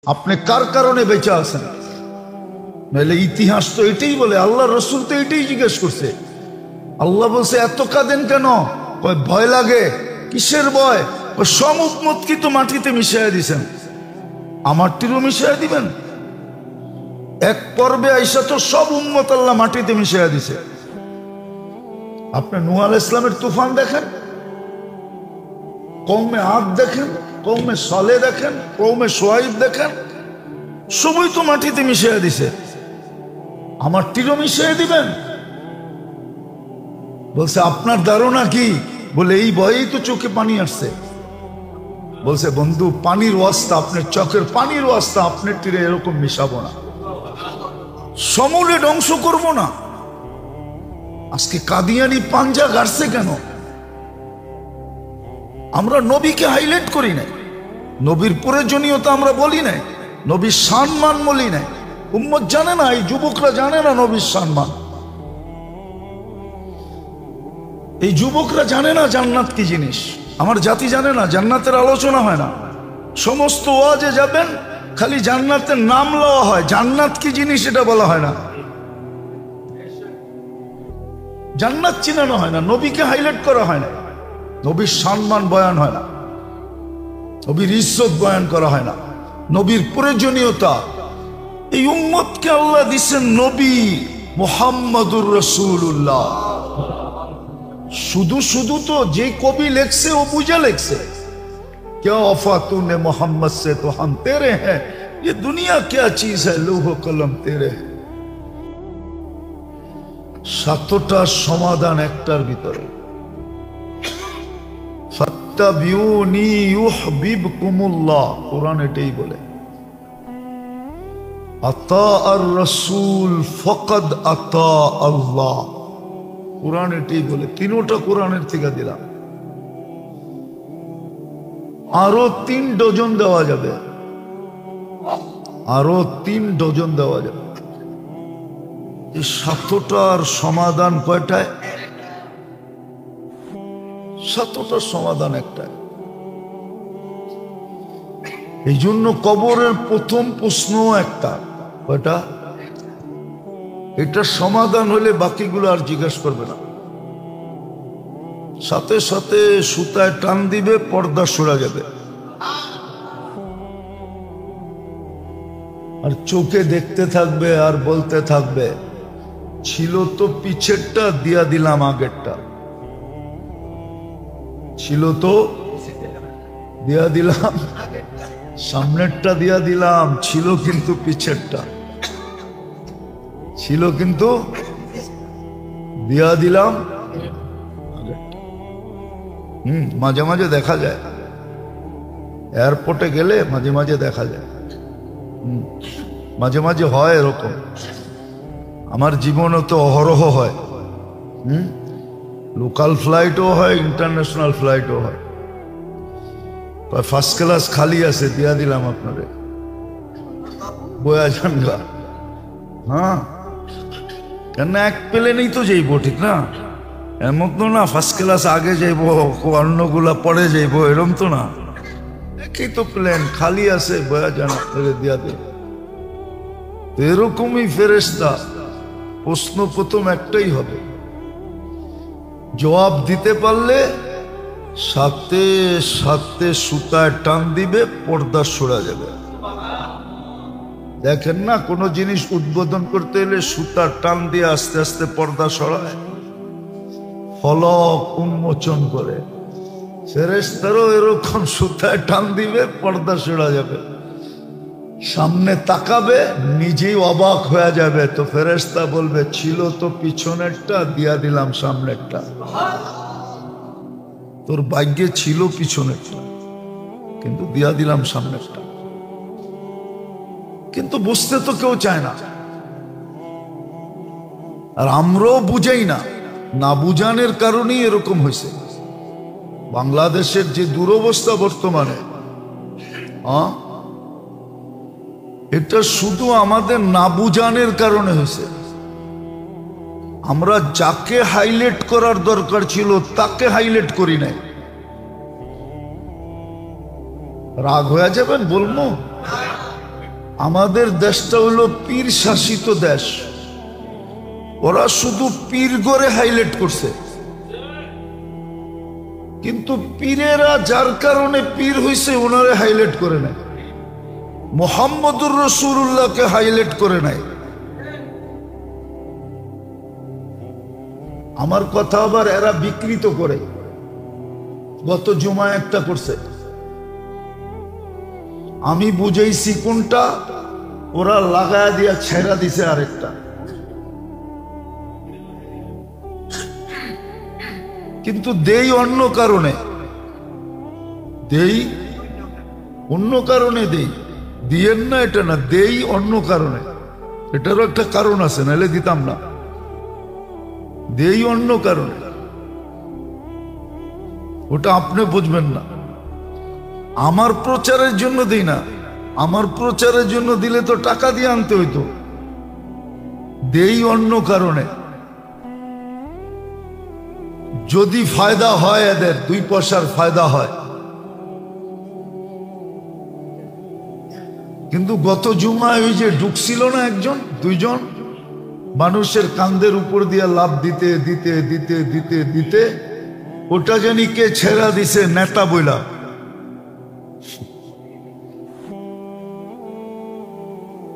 আপনি কার কারণে বেঁচে আছেন? নাহলে ইতিহাস তো এটাই বলে, আল্লাহ রসুল তো এটাই জিজ্ঞেস করছে। আল্লাহ বলছে এত কাঁদেন কেন? ভয় লাগে। কিসের ভয়? সব উম্মত কি তো মাটিতে মিশিয়ে দিছেন, আমারটিরও মিশিয়ে দিবেন? এক পর্বে আইসা তো সব উম্মত আল্লাহ মাটিতে মিশিয়ে দিছে। আপনি নূহ আলাইহিস সালামের তুফান দেখেন, কওমে আদ দেখেন, কওমে সালেহ দেখেন, কওমে শুআইব দেখেন, সবই তো মাটিতে মিশিয়ে দিছে। আমার তীরও মিশিয়ে দিবেন? বলছে আপনার ধারণা কি? বলে এই ভয়েই তো চোখে পানি আসছে। বলছে বন্ধু, পানির ওয়াস্তা, আপনার চোখের পানির ওয়াস্তা আপনার তীরে এরকম মিশাবো না, সমূলে ধ্বংস করব না। আজকে কাদিয়ানি পাঞ্জা গাড়ছে কেন? আমরা নবীকে হাইলাইট করি নাই, নবীর প্রয়োজনীয়তা আমরা বলি নাই, নবীর সম্মান বলি নাই। উম্মত জানে না, এই যুবকরা জানে না নবীর সম্মান। এই যুবকরা জানে না জান্নাত কি জিনিস। আমার জাতি জানে না, জান্নাতের আলোচনা হয় না। সমস্ত ওয়াজে যাবেন খালি জান্নাতের নাম লওয়া হয়, জান্নাত কি জিনিস এটা বলা হয় না, জান্নাত চিনানো হয় না, নবীকে হাইলাইট করা হয় না, নবীর সম্মান বয়ান হয় না, নবীর ইজ্জত বয়ান করা হয় না, নবীর প্রয়োজনীয়তা। এই উম্মতকে আল্লাহ দিচ্ছেন নবী মুহাম্মদুর রাসূলুল্লাহ। শুধু শুধু তো যে কবি লেখছে ও বুঝে লেখছে, क्या वफा तूने मोहम्मद से तो हम तेरे हैं, ये दुनिया क्या चीज है, लौह कलम तेरे हैं। সাতটা সমাধান একটার ভিতরে। ফাত্তাবিউনি ইউহিব্বুকুমুল্লাহ, কোরআন এটাই বলে। আতা আর রাসূল ফাকাদ আতা আল্লাহ, কোরআন এটাই বলে। তিনটা কোরআনের থেকে দিলাম, আরো 3 ডজন দেওয়া যাবে, আরো 3 ডজন দেওয়া যাবে। এই সাতটার সমাধান কয়টায়? সাতটার সমাধান একটাই। এই জন্য কবরের প্রথম প্রশ্ন একটা, কয়টা? এটার সমাধান হলে বাকিগুলো আর জিজ্ঞাসা করবে না, সাথে সাথে সুতায় টান দিবে, পর্দা সরা যাবে। আর চোখে দেখতে থাকবে আর বলতে থাকবে, ছিল তো পিছেরটা, দিয়া দিলাম আগেরটা, ছিল তো দিয়া দিলাম, সামনেরটা দিয়া দিলাম, ছিল কিন্তু পিছেরটা, ছিল কিন্তু দিয়া দিলাম। মাঝে মাঝে দেখা যায়, এয়ারপোর্টে গেলে মাঝে মাঝে দেখা যায়, মাঝে মাঝে হয় এরকম। আমার জীবনে তো অহরহ হয়, লোকাল ফ্লাইটও হয়, ইন্টারন্যাশনাল ফ্লাইটও হয়। ফার্স্ট ক্লাস খালি আছে, দিয়া দিলাম আপনারে, বয়া জানগা। হ্যাঁ, কেন এক প্লেনেই তো যাইব, ঠিক না? এমন তো না ফার্স্ট ক্লাস আগে যাইব, অন্যগুলা পরে যাইব, এরম তো না। একই তো প্লেন খালি আছে, বয়া জান আপনারে দিয়া দিল। এরকমই ফেরেশতা, প্রশ্ন প্রথম একটাই হবে, জবাব দিতে পারলে সাথে সাথে সুতায় টান দিবে, পর্দা সরা যাবে। দেখেন না, কোনো জিনিস উদ্বোধন করতে এলে সুতার টান দিয়ে আস্তে আস্তে পর্দা সরায়, ফলক উন্মোচন করে। ফেরেশতারও এরকম সুতায় টান দিবে, পর্দা সরা যাবে। সামনে তাকাবে, নিজেই অবাক হয়ে যাবে। তো ফেরেশতা বলবে, ছিল তো পিছনেরটা, দিয়া দিলাম সামনেরটা। তোর ভাগ্যে ছিল পিছনেরটা, কিন্তু দিয়া দিলাম সামনেরটা। কিন্তু বুঝতে তো কেউ চায় না, আর আমরাও বুঝাই না। না বুঝানোর কারণেই এরকম হয়েছে। বাংলাদেশের যে দুরবস্থা বর্তমানে, এটা শুধু আমাদের না বুঝানোর কারণে হয়েছে। আমরা যাকে হাইলাইট করার দরকার ছিল তাকে হাইলাইট করি নাই। রাগ হয়ে যাবেন বলবো, আমাদের দেশটা হলো পীর শাসিত দেশ। ওরা শুধু পীর গড়ে হাইলাইট করছে, কিন্তু পীরেরা যার কারণে পীর হইছে ওনারে হাইলাইট করে নাই, মুহাম্মদুর রাসূলুল্লাহকে হাইলাইট করে নাই। আমার কথা আবার এরা বিকৃত করে। গত জুমায় একটা করছে, আমি বুঝাইছি কোনটা, ওরা লাগায়া দিয়া ছেড়া দিছে আরেকটা। কিন্তু দেই অন্য কারণে, দেই অন্য কারণে, দেই দিয়েন না এটা না, দেই অন্য কারণে। এটারও একটা কারণ আছে, নাহলে দিতাম না। দেই অন্য কারণে, ওটা আপনি বুঝবেন না। আমার প্রচারের জন্য দিই না, আমার প্রচারের জন্য দিলে তো টাকা দিয়ে আনতে হইতো। দেই অন্য কারণে, যদি ফায়দা হয়, এদের 2 পয়সার ফায়দা হয়। কিন্তু গত জুমায় ওই যে ঢুকছিল না একজন 2জন মানুষের কান্দের উপর দিয়ে লাভ দিতে দিতে দিতে দিতে দিতে ওটা জানি কে ছেড়া দিছে, নেতা বইলা।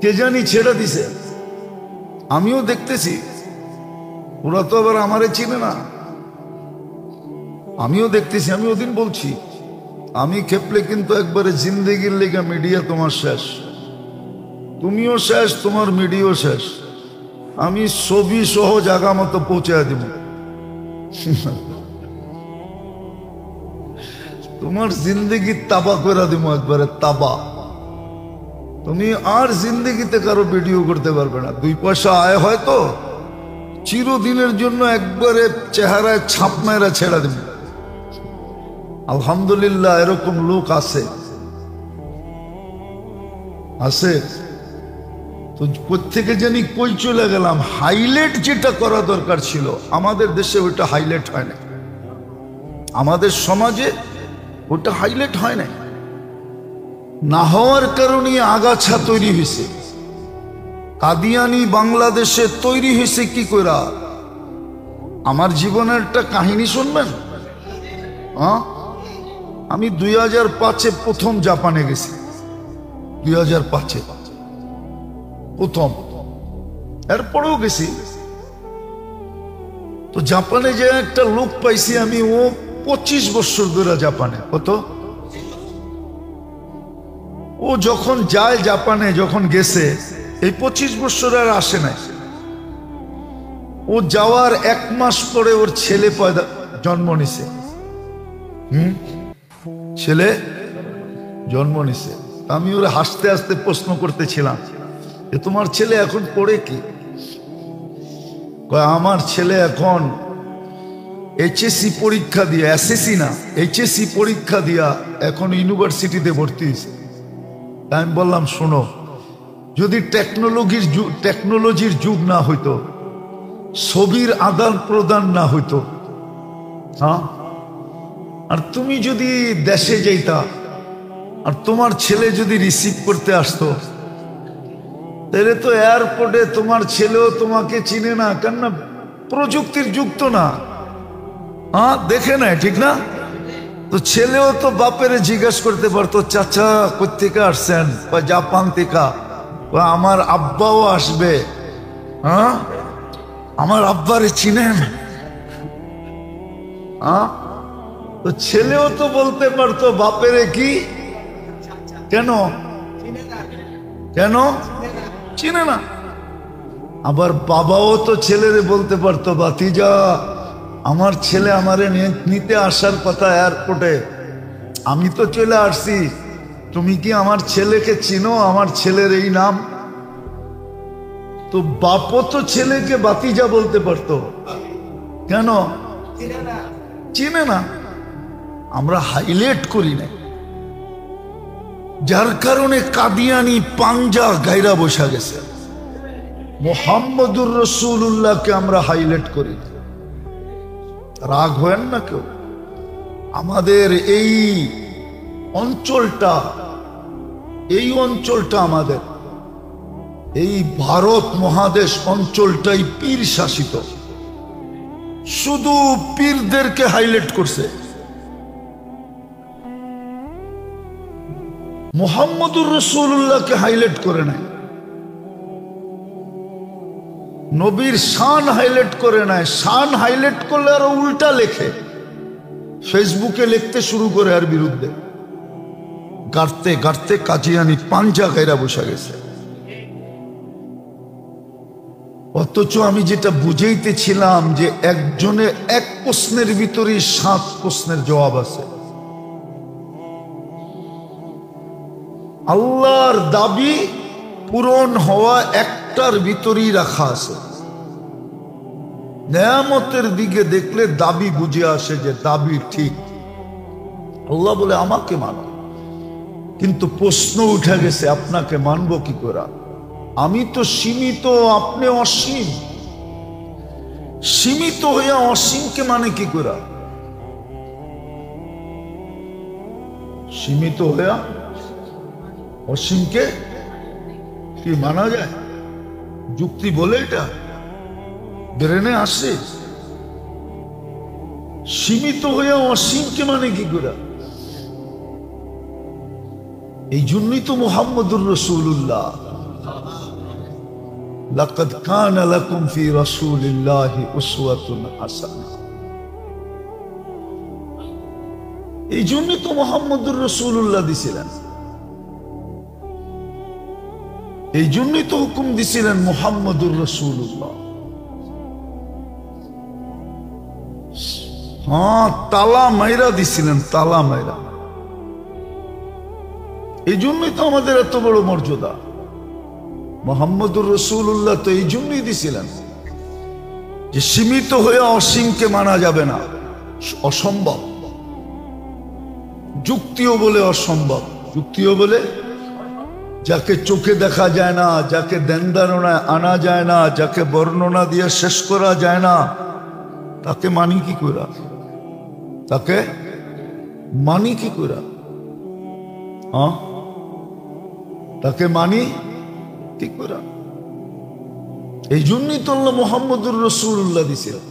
কে জানি ছেড়া দিছে, আমিও দেখতেছি। ওরা তো আবার আমারে চিনে না, আমিও দেখতেছি। আমি ওদিন বলছি, আমি খেপলে কিন্তু একবারে জিন্দেগির লেগে মিডিয়া তোমার শেষ, তুমিও শেষ, তোমার মিডিয়াও শেষ। আমি ছবি সহ জায়গা মতো পৌঁছায় দিব। তোমার জিন্দেগি তাবা করে দিব একবারে, তাবা। তুমি আর জিন্দেগিতে কারো ভিডিও করতে পারবে না। 2 পয়সা আয় হয়তো, চিরদিনের জন্য একবারে চেহারায় ছাপ মেরা ছেড়া দেব। আলহামদুলিল্লাহ এরকম লোক আছে, আছে। তো কোত্থেকে জানি কই চলে গেলাম। হাইলাইট যেটা করা দরকার ছিল আমাদের দেশে, ওইটা হাইলাইট হয় না। আমাদের সমাজে ওটা হাইলাইট হয় না। না হওয়ার কারণে আগাছা তৈরি হয়েছে। কাদিয়ানি বাংলাদেশে তৈরি হয়েছে কি কইরা? আমার জীবনের একটা কাহিনী শুনবেন। আমি 2005-এ প্রথম জাপানে গেছি। 2005-এ প্রথম, এরপরেও গেছি। তো জাপানে যে একটা লোক পাইছি আমি, ও 25 বছর ধরে জাপানে। কত? ও যখন যায় জাপানে, যখন গেছে এই 25 বছর আর আসে নাই। ও যাওয়ার 1 মাস পরে ওর ছেলে জন্ম নিছে। ছেলে জন্ম নিছে। আমি ওরা হাসতে হাসতে প্রশ্ন করতেছিলাম, তোমার ছেলে এখন পড়ে কি? আমার ছেলে এখন এইচএসসি পরীক্ষা দিয়া, এসএসসি না, এইচএসসি পরীক্ষা দিয়া এখন ইউনিভার্সিটিতে ভর্তি হয়েছে। আমি বললাম, শোনো, যদি টেকনোলজির যুগ না হইতো, ছবির আদান প্রদান না হইতো, আর তুমি যদি দেশে যাইতা আর তোমার ছেলে যদি রিসিভ করতে আসতো, তাহলে তো এয়ারপোর্টে তোমার ছেলেও তোমাকে চিনে না, কেননা প্রযুক্তির যুগ তো না, দেখে নাই, ঠিক না? তো ছেলেও তো বাপেরে জিজ্ঞেস করতে পারতো, চাচা কোত্থেকে আসছেন? জাপান থেকে। আমার আব্বাও আসবে, আমার আব্বারে চিনেন? তো ছেলেও তো বলতে পারতো বাপেরে কি, কেন কেন চিনে না। আবার বাবাও তো ছেলেরে বলতে পারতো, ভাতিজা আমার ছেলে আমারে নিতে আসার কথা এয়ারপোর্টে, আমি তো চলে আসছি, তুমি কি আমার ছেলেকে চিনো? আমার ছেলের এই নাম। তো বাপও তো ছেলেকে ভাতিজা বলতে পারতো, কেন চিনে না? আমরা হাইলাইট করি না, যার কারণে কাদিয়ানি পাঞ্জা গায়রা বসা গেছে। মুহাম্মদুর রাসূলুল্লাহকে আমরা হাইলাইট করি। রাগ হয়েন না কেউ। আমাদের এই অঞ্চলটা আমাদের এই ভারত মহাদেশ অঞ্চলটাই পীর শাসিত, শুধু পীরদেরকে হাইলাইট করছে। মুহাম্মদুর রাসূলুল্লাহকে হাইলাইট করে নাই, নবীর শান হাইলাইট করে নাই। শান হাইলাইট করলে আরো উল্টা লেখে, ফেসবুকে লিখতে শুরু করে আর বিরুদ্ধে, গাড়তে গাড়তে কাজিয়ানি পাঞ্জা গাইরা বসে গেছে। অথচ আমি যেটা বুঝাইতেছিলাম যে একজনের এক প্রশ্নের ভিতরে 7 প্রশ্নের জবাব আছে। আল্লাহর দাবি পূরণ হওয়া একটার ভিতরেই রাখা আছে। নেয়ামতের দিকে দেখলে দাবি বুঝে আসে যে দাবি ঠিক। আল্লাহ বলে আমাকে মানো, কিন্তু প্রশ্ন উঠে গেছে আপনাকে মানবো কি করে? আমি তো সীমিত, আপনি অসীম। সীমিত হইয়া অসীমকে মানে কি করে? সীমিত হইয়া অসীমকে কি মানা যায়? যুক্তি বলে এটা ব্রেনে আসে? সীমিত হইয়া অসীমকে মানে কি করে? এই জন্যই তো মুহাম্মদুর রাসূলুল্লাহ লাকাদ কানা লাকুম ফি রাসূলিল্লাহি উসওয়াতুন হাসানাহ। এই জন্যই তো মুহাম্মদুর রাসূলুল্লাহ দিছিলেন, এই জন্যই তো হুকুম দিছিলেন মুহাম্মদুর রাসূলুল্লাহ। হ্যাঁ, তালা মাইরা দিছিলেন, তালা মাইরা। এই জন্যই তো আমাদের এত বড় মর্যাদা। মুহাম্মদুর রাসূলুল্লাহ তো এই জন্যই দিছিলেন যে সীমিত হয়ে অসীমকে মানা যাবে না, অসম্ভব। যুক্তিও বলে অসম্ভব, যুক্তিও বলে যাকে চোখে দেখা যায় না, যাকে ধ্যানধারণায় আনা যায় না, যাকে বর্ণনা দিয়ে শেষ করা যায় না, তাকে মানি কি করে? তাকে মানি কি করে? তাকে মানি কি করে? এই জন্যই তো আল্লাহ মুহাম্মদুর রাসূলুল্লাহ দিছিলেন,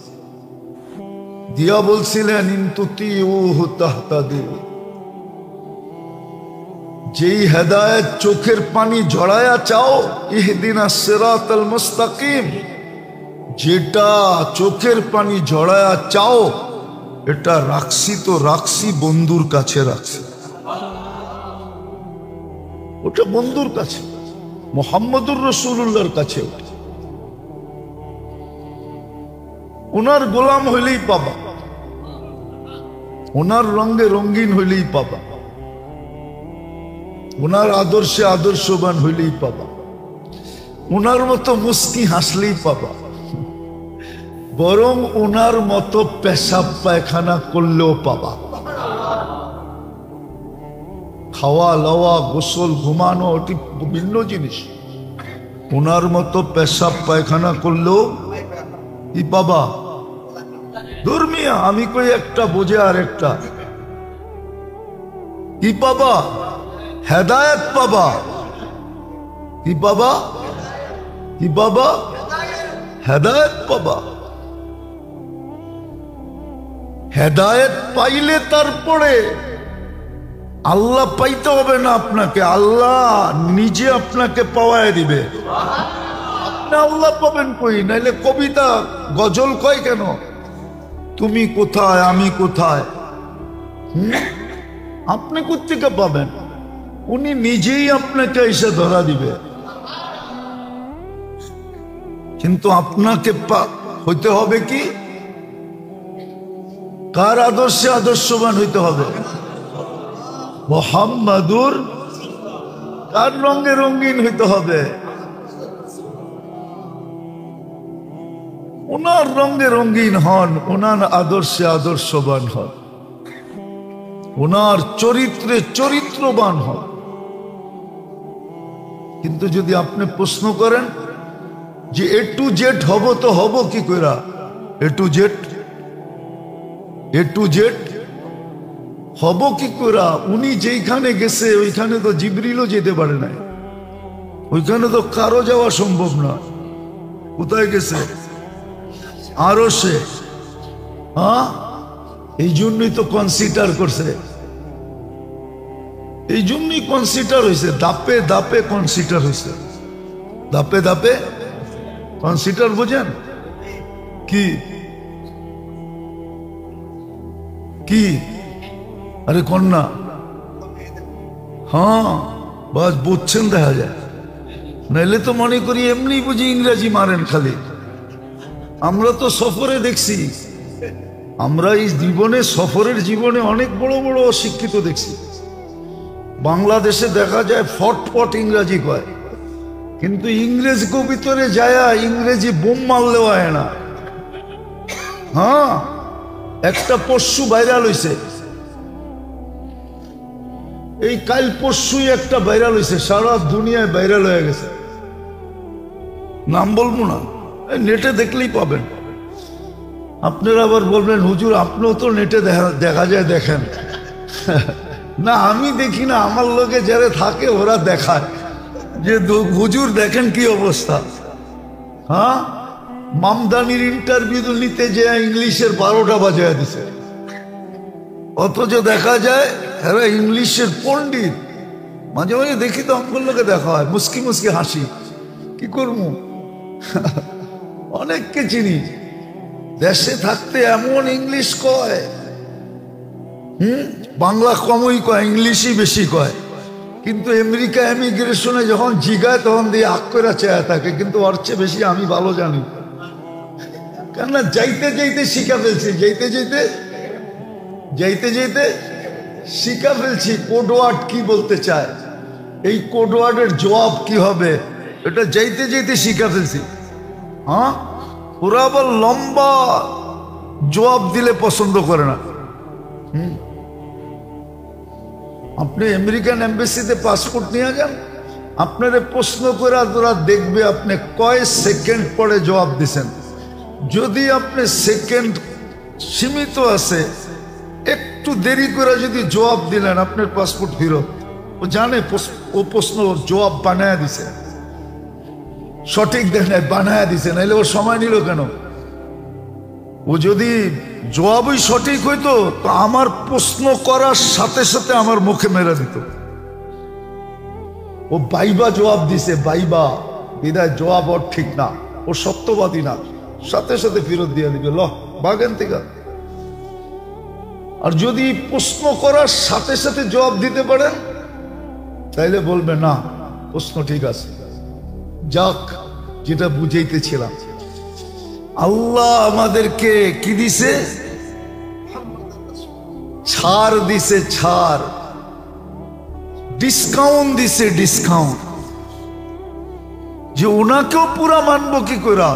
দিয়া বলছিলেন ইন তুতিউহু তাহতাদু। যেই হেদায়েত চোখের পানি ঝরায়া চাও, ইহদিনাস সিরাতাল মুস্তাকিম, যেটা চোখের পানি ঝরায়া চাও, এটা রাখছি তো রাখছি, বন্ধুর কাছে রাখছি। ওটা বন্ধুর কাছে, মুহাম্মদুর রাসূলুল্লাহর কাছে। ওনার গোলাম হইলেই পাবা, ওনার রঙে রঙিন হইলেই পাবা, ওনার আদর্শে আদর্শবান হইলেই পাবা, ওনার মতো মুস্কি হাসলেই পাবা, বরং ওনার মতো পেশাব পায়খানা করলেও পাবা। খাওয়া লওয়া গোসল ঘুমানো ওটি ভিন্ন জিনিস। ওনার মতো পেশাব পায়খানা করলেও কি পাবা? ধর্মিয়া আমি কই একটা বোঝে আর একটা কি পাবা? হেদায়েত পাবা। কি পাবা? কি পাবা? হেদায়েত পাবা। হেদায়েত পাইলে তারপরে আল্লাহ পাইতে হবে না আপনাকে, আল্লাহ নিজে আপনাকে পাওয়ায় দিবে। আপনি আল্লাহ পাবেন কই? নাইলে কবিতা গজল কয় কেন? তুমি কোথায় আমি কোথায়, আপনি কোত্থেকে পাবেন? উনি নিজেই আপনাকে এসে ধরা দিবে। কিন্তু আপনাকে হইতে হবে কি? কার আদর্শে আদর্শবান হইতে হবে? মুহাম্মাদুর। কার রঙে রঙিন হইতে হবে? ওনার রঙে রঙিন হন, ওনার আদর্শে আদর্শবান হন, ওনার চরিত্রে চরিত্রবান হন। কিন্তু যদি আপনি প্রশ্ন করেন যে এ টু জেড হব, তো হব কি কইরা? এ to Z, A to Z হব কি কইরা? উনি যেইখানে গেছে ওইখানে তো জিবরিলও যেতে পারে নাই, ওইখানে তো কারো যাওয়া সম্ভব না। কোথায় গেছে? আরো সে এই জন্যই তো কনসিডার করছে, এই জন্যই কনসিডার হয়েছে, দাপে দাপে কনসিডার হয়েছে, দাপে দাপে কনসিডার। বোঝেন কি কি? আরে কন্যা, হ্যাঁ বাস বুঝছেন, দেখা যায়। নাইলে তো মনে করি এমনি বুঝি ইংরেজি মারেন খালি। আমরা তো সফরে দেখছি, আমরা এই জীবনে, সফরের জীবনে অনেক বড় বড় অশিক্ষিত দেখছি। বাংলাদেশে দেখা যায় ফটফট ইংরেজি কয়, কিন্তু ইংরেজ ভিতরে যায় ইংরেজি বোম মারলেও হয় না। হ্যাঁ, একটা পরশু ভাইরাল হইছে, এই কাল পরশুই একটা ভাইরাল হয়েছে, সারা দুনিয়ায় ভাইরাল হয়ে গেছে। নাম বলবো না, নেটে দেখলেই পাবেন। আপনারা আবার বলবেন হুজুর আপনিও তো নেটে দেখা যায়, দেখেন। না আমি দেখি না, আমার লোকে যারা থাকে ওরা দেখায় যে হুজুর দেখেন কি অবস্থা। হ্যাঁ, মামদানির ইন্টারভিউ নিতে যে ইংলিশের 12টা বাজায় দিছে, অথচ দেখা যায় এরা ইংলিশের পণ্ডিত। মাঝে মাঝে দেখি তো আমার লোকে দেখা হয়, মুস্কি মুস্কি হাসি। কি করবো, অনেককে চিনি দেশে থাকতে এমন ইংলিশ কয়, বাংলা কমই কয়, ইংলিশই বেশি কয়। কিন্তু আমেরিকা ইমিগ্রেশনে যখন জিগায় তখন দিয়ে আগ করে চেয়ে থাকে, কিন্তু ওর চেয়ে বেশি আমি ভালো জানি। কেননা যাইতে যাইতে শিখা ফেলছি, যাইতে যাইতে শিখা ফেলছি কোড ওয়ার্ড কি বলতে চায়, এই কোড ওয়ার্ডের জবাব কি হবে, এটা যাইতে যাইতে শিখা ফেলছি। হ্যাঁ, ওরা আবার লম্বা জবাব দিলে পছন্দ করে না। আপনি আমেরিকান এম্বাসিতে পাসপোর্ট নিয়ে যান, আপনারে প্রশ্ন করে ওরা দেখবে আপনি কয় সেকেন্ড পরে জবাব দিছেন। যদি আপনি সেকেন্ড সীমিত আছে, একটু দেরি করে যদি জবাব দিলেন, আপনার পাসপোর্ট ফেরত। ও জানে ও প্রশ্ন জবাব বানায় দিছে, সঠিক দেখ নাই, বানায় দিছে, নাইলে ওর সময় নিল কেন? ও যদি জবাবই সঠিক হইতো তো আমার প্রশ্ন করার সাথে সাথে আমার মুখে মেরে দিত। ও বাইবা জবাব দিছে, বাইবা বিদায় জবাব ওর ঠিক না, ও সত্যবাদী না, সাথে সাথে ফেরত দিয়ে দিবে, ল বাগেন থেকে। আর যদি প্রশ্ন করার সাথে সাথে জবাব দিতে পারেন তাইলে বলবে না প্রশ্ন ঠিক আছে। যাক, যেটা বুঝাইতেছিলাম, আল্লাহ আমাদেরকে কি দিছে? ছাড় দিছে, ছাড়, ডিসকাউন্ট দিছে, ডিসকাউন্ট। যে ওনাকেও পুরা মানবো কি করে?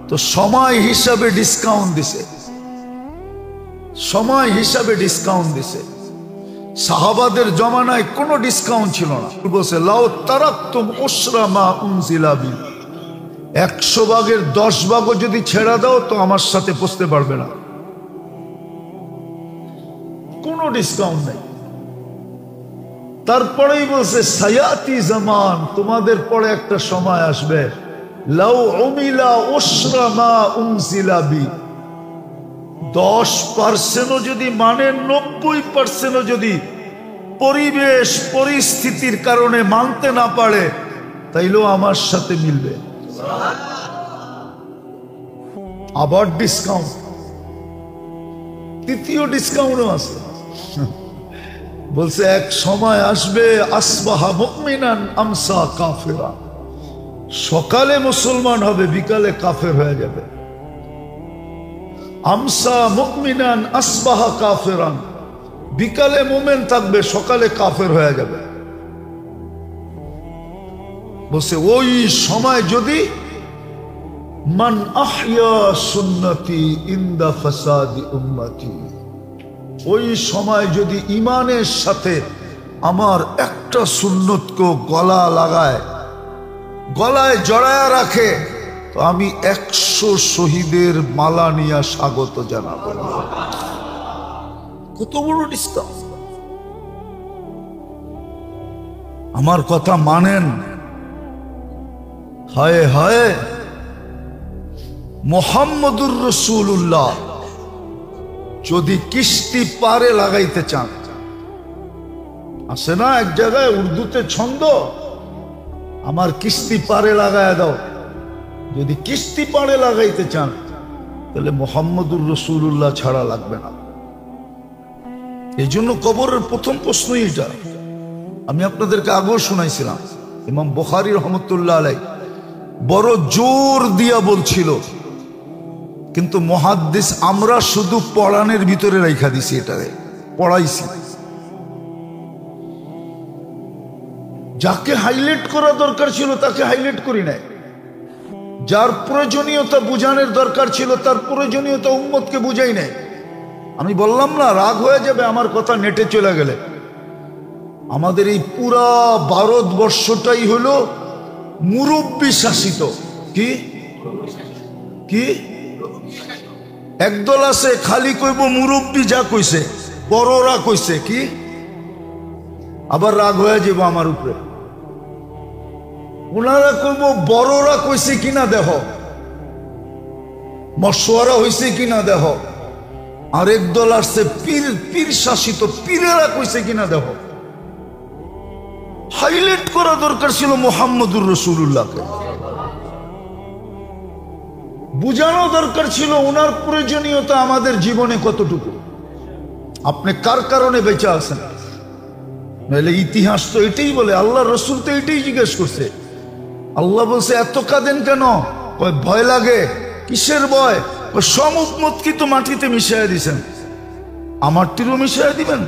তো সময় হিসাবে ডিসকাউন্ট দিছে, সময় হিসাবে ডিসকাউন্ট দিছে। সাহাবাদের জমানায় কোনো ডিসকাউন্ট ছিল না। বলছে লাউ তারাকতুম উসরা মা উনজিলা বি, 100 ভাগের 10 ভাগও যদি ছেড়ে দাও তো আমার সাথে পৌঁছতে পারবে না, কোনো ডিসকাউন্ট নেই। তারপরেই বলছে সায়াতি জামান, তোমাদের পরে একটা সময় আসবে, লাউ উমিলা উসরা মা উনজিলা বি, 10% যদি মানে 90% যদি পরিবেশ পরিস্থিতির কারণে মানতে না পারে তাইলেও আমার সাথে মিলবে। আবার ডিসকাউন্ট, তৃতীয় ডিসকাউন্টও আছে। বলছে এক সময় আসবে আসবাহা মুমিনান আমসা কাফিরা, সকালে মুসলমান হবে বিকালে কাফের হয়ে যাবে। আমসা মুমিনান আসবাহা কাফিরান, বিকালে মুমিন থাকবে সকালে কাফের হয়ে যাবে। বলছে ওই সময় যদি মান আহইয়া সুন্নতি ইনদা ফাসাদি উম্মতি, ওই সময় যদি ইমানের সাথে আমার একটা সুন্নতকে গলা লাগায়, গলায় জড়ায়া রাখে, তো আমি 100 শহীদের মালা নিয়ে স্বাগত জানাবো। কত বড় ডিসকাউন্ট! আমার কথা মানেন হায় হায়, মুহাম্মদুর রাসূলুল্লাহ যদি কিস্তি পারে লাগাইতে চান, আছে না এক জায়গায় উর্দুতে ছন্দ, আমার কিস্তি পারে লাগায় দাও। যদি কিস্তি পারে লাগাইতে চান তাহলে মুহাম্মদুর রাসূলুল্লাহ ছাড়া লাগবে না। এই জন্য কবরের প্রথম প্রশ্নই এটা। আমি আপনাদেরকে আগেও শুনাইছিলাম, ইমাম বুখারী রহমতুল্লাহ আলাইহি বড় জোর দিয়া বলছিল, কিন্তু মুহাদ্দিস আমরা শুধু পড়ানের ভিতরে রাইখা দিছি, এটারে পড়াইছি। যাকে হাইলাইট করা দরকার ছিল তাকে হাইলাইট করি নাই, যার প্রয়োজনীয়তা বুঝানোর দরকার ছিল তার প্রয়োজনীয়তা উম্মতকে বুঝাই নাই। আমি বললাম না, রাগ হয়ে যাবে আমার কথা নেটে চলে গেলে। আমাদের এই পুরা ভারতবর্ষটাই হলো মুরব্বী শাসিত। কি কি একদল আছে খালি কইব মুরব্বী যা কইছে, বড়রা কইছে কি, আবার রাগ হয়ে যাব আমার উপরে। ওনারা কইব বড়রা কইছে কিনা দেহ, মশওয়ারা হইছে কিনা দেহ। আরেক দল আসছে পীর, পীর শাসিত, পীরেরা কইছে কিনা দেহ। হাইলাইট করা দরকার ছিল মুহাম্মদুর রাসূলুল্লাহকে, বুঝানো দরকার ছিল ওনার প্রয়োজনীয়তা আমাদের জীবনে কতটুকু। আপনি কার কারণে বেঁচে আছেন? নাহলে ইতিহাস তো এটাই বলে, আল্লাহ রসুল তো এটাই জিজ্ঞেস করছে। আল্লাহ বলছে এত কাঁদেন কেন? ভয় লাগে। কিসের ভয়? সব উম্মত কি তো মাটিতে মিশাইয়া দিছেন, আমারটিরও মিশাইয়া দিবেন?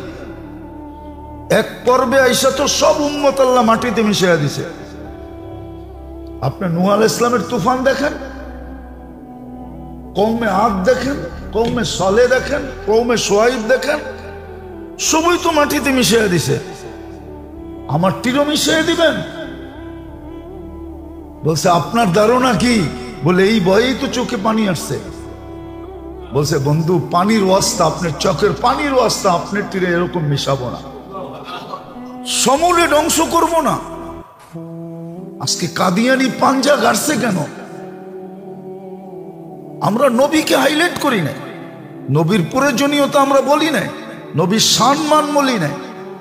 এক পর্বে আইসা তো সব উম্মত আল্লাহ মাটিতে মিশাইয়া দিছে। আপনি নূহ আলাইহিস সালামের তুফান দেখেন, কওমে আদ দেখেন, কওমে সালেহ দেখেন, কওমে শুআইব দেখেন, সবই তো মাটিতে মিশাইয়া দিছে। আমার তীরও মিশিয়ে দিবেন? বলছে আপনার ধারণা কি? বলে এই ভয়েই তো চোখে পানি আসছে। বলছে বন্ধু, পানির ওয়াস্তা, আপনার চোখের পানির ওয়াস্তা আপনার তীরে এরকম মিশাবো না, সমূলে ধ্বংস করবো না। আজকে কাদিয়ানি পাঞ্জা গাড়ছে কেন? আমরা নবীকে হাইলাইট করি নাই, নবীর প্রয়োজনীয়তা আমরা বলি নাই, নবীর সম্মান বলি নাই।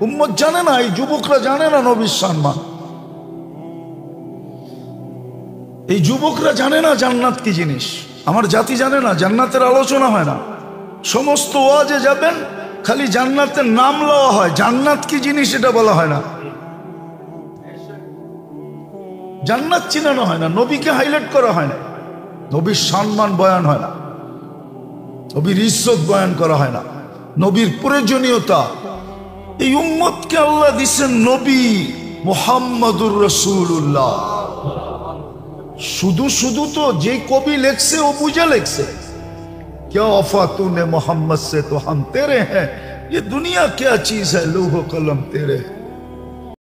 উম্মত জানে না, এই যুবকরা জানে না নবীর সম্মান। এই যুবকরা জানে না জান্নাত কি জিনিস। আমার জাতি জানে না, জান্নাতের আলোচনা হয় না। সমস্ত ওয়াজে যাবেন খালি জান্নাতের নাম লওয়া হয়, জান্নাত কি জিনিস এটা বলা হয় না, জান্নাত চিনানো হয় না, নবীকে হাইলাইট করা হয় না, নবীর সম্মান বয়ান হয় না, নবীর ইজ্জত বয়ান করা হয় না, নবীর প্রয়োজনীয়তা। এই উম্মতকে আল্লাহ দিচ্ছেন নবী মুহাম্মদুর রাসূলুল্লাহ। শুধু শুধু তো যে কবি লেখছে ও বুঝে লেখছে, क्या वफा तूने मोहम्मद से तो हम तेरे हैं, ये दुनिया क्या चीज है, लौह कलम तेरे हैं।